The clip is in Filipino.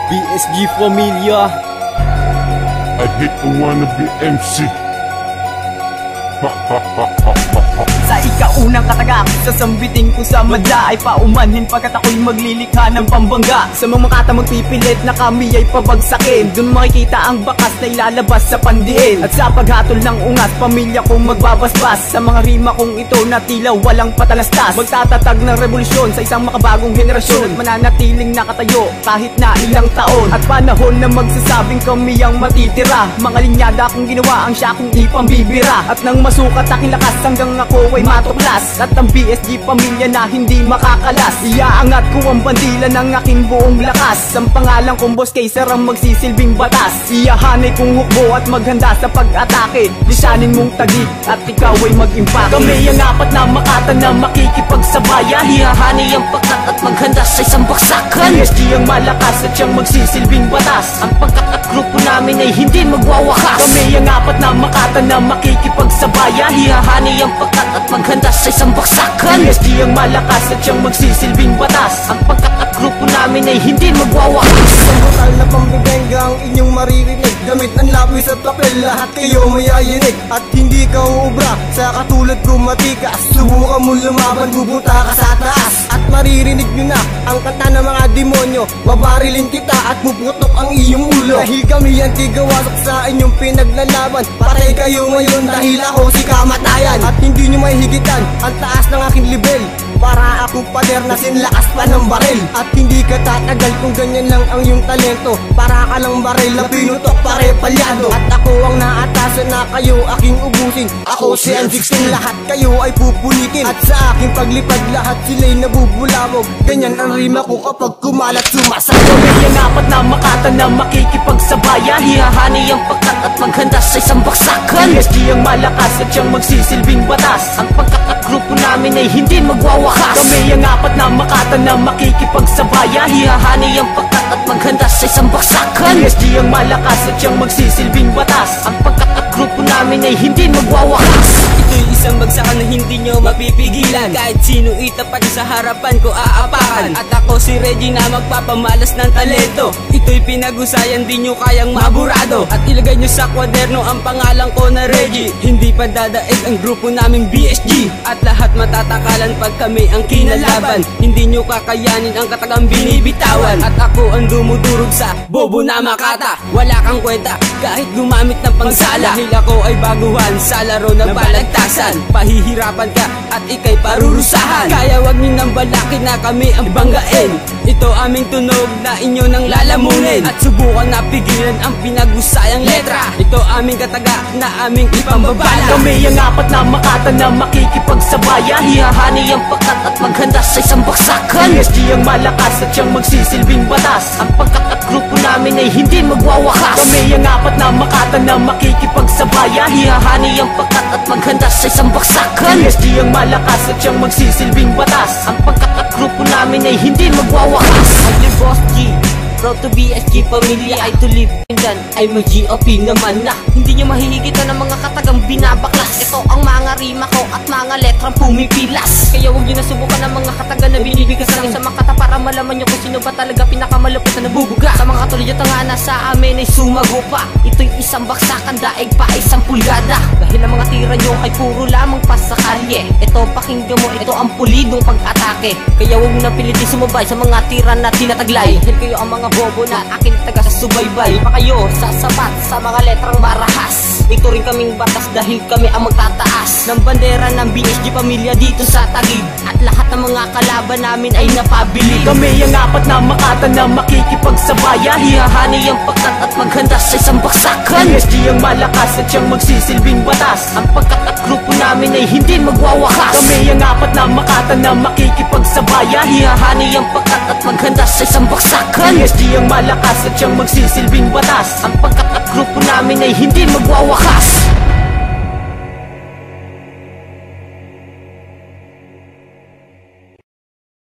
BSG Familia. I hate the wannabe MC. Sa ikaunang katagak, sasambitin ko sa madla ay paumanhin pagkat ako'y maglilikha ng pambangga. Sa mga makata magpipilit na kami ay pabagsakin, dun makikita ang bakas na ilalabas sa pandiin. At sa paghatol ng ungas, pamilya kong magbabasbas sa mga rima kong ito na tila walang patalastas. Magtatatag ng revolusyon sa isang makabagong henerasyon at mananatiling nakatayo kahit na ilang taon. At panahon na magsasabing kami ang matitira. Mga linyada kong ginawa ang siya kong ipambibira. At nang masukat aking lakas hanggang ako ay matuklas. At ang BSG pamilya na hindi makakalas, iaangat ko ang bandila ng aking buong lakas. Ang pangalan kong Boss Kaiser ang magsisilbing batas. Iyahanay kong hukbo at maghanda sa pag-atake. Lisanin mong tagig at ikaw ay mag-impake. Kami ang apat na makata na makikipagsabayan. Iyahanay ang pagkat at maghanda sa isang baksakan. BSG ang malakas at siyang magsisilbing batas. Ang pagkat at grupo namin ay hindi magwawakas. Kami ang apat na makata na makikipagsabayan. Iyahanay ang pagkat at maghanda sa isang baksakan. BSG ang malakas at siyang magsisilbing batas. Ang pagkat at grupo namin ay hindi magwawakas. Isang brutal na pambibengga ang inyong maririnig. Gamit ang lapis at papel, lahat kayo mayayinig. At hindi ka uubra sa katulad ko matikas. Subukan mo lumaban, bubuta ka sa taas. At maririnig nyo na ang kanta ng mga demonyo. Babarilin kita at puputok ang iyong ulo. Dahil kami ang tigawasak sa inyong pinaglalaban. Patay kayo ngayon dahil ako si kamatayan. At hindi nyo mahihigitan ang taas ng aking level. Para akong pader na sinlakas pa ng baril. At hindi ka tatagal kung ganyan lang ang iyong talento. Para ka lang baril na pinutok pare palyado. At ako ang naatasan na kayo aking ubusin. Ako si M16, lahat kayo ay pupunitin. At sa aking paglipad lahat sila'y nabubulabog. Ganyan ang rima ko kapag kumalat sumasabog. Kami ang apat na makata na makikipagsabayan. Iyahanay ang pagkat at maghanda sa isang baksakan. BSG ang malakas at siyang magsisilbing batas. Ang pagkat at grupo namin ay hindi magwawakas. Kami ang apat na makata na makikipagsabayan. Iyahanay ang pagkat at maghanda sa isang baksakan. BSG ang malakas at siyang magsisilbing batas. Ang pagkat at grupo namin ay hindi magwawakas. Ito'y isang bagsakan na hindi nyo mapipigilan. Kahit sino itapat sa harapan ko aapakan. At ako si Reggie na magpapamalas ng talento. Ito'y pinag-usayan, di nyo kayang maburado. At ilagay nyo sa kwaderno ang pangalan ko na Reggie. Hindi pa dadaig ang grupo naming BSG. At lahat matatakalan pag kami ang kinalaban. Hindi nyo kakayanin ang katagang binibitawan. At ako ang dumudurog sa bobo na makata. Wala kang kwenta kahit gumamit ng pangsala. Dahil ako ay baguhan sa laro ng balagtasan. Pahihirapan ka at ikay parurusahan. Kaya wag nyo nang balakin na kami ang banggain. Ito aming tunog na inyo nang lalamunin. At subukan na pigilan ang pinag-usayang letra. Ito aming kataga na aming ipambabala. Kami ang apat na makata na makikipagsabayan. Iyahanay ang pagkat at maghanda sa isang baksakan. BSG ang malakas at siyang magsisilbing batas. Ang pagkat at grupo namin ay hindi magwawakas. Kami ang apat na makata na makikipagsabayan. Iyahanay ang pagkat at maghanda sa isang baksakan. BSG ang malakas at siyang magsisilbing batas. Ang pagkat at grupo namin ay hindi magwawakas. I'm Boss G, proud to BSG pamilya. I to live in dan, ay mag-GOP naman na. Hindi nyo mahihigitan ng mga katagang binabaklas. Ito ang mga rima ko at mga letrang pumipilas. Kaya huwag nyo nasubukan ng mga kataga na binibigas ng isang makata. Para malaman nyo kung sino ba talaga pinakamalupit na nabubuga. Sa mga katulad yung tanga na sa amin ay sumago pa. Ito'y isang baksakan, daig pa isang pulgada. Dahil ang mga tira nyo ay puro lamang pasakalye. Ito pakinggan mo, ito ang pulidong pag-atake. Kaya huwag mo na pilitin sumabay sa mga tira na tinataglay. Dahil kayo ang mga bobo na akin taga sa subaybay. Pa kayo sasapat sa mga letrang marahas. Ito rin kaming batas dahil kami ang magtataas ng bandera ng BSG pamilya dito sa Taguig. At lahat ng mga kalaban namin ay napabili. Kami ang apat na makata na makikipagsabayan. Iyahanay ang pagkat at maghanda sa isang baksakan. BSG ang malakas at siyang magsisilbing batas. Ang pagkat at grupo namin ay hindi magwawakas. Kami ang apat na makata na makikipagsabayan. Iyahanay ang pagkat at maghanda sa isang baksakan. BSG ang malakas at siyang magsisilbing batas. Ang pagkat at grupo namin ay hindi magwawakas.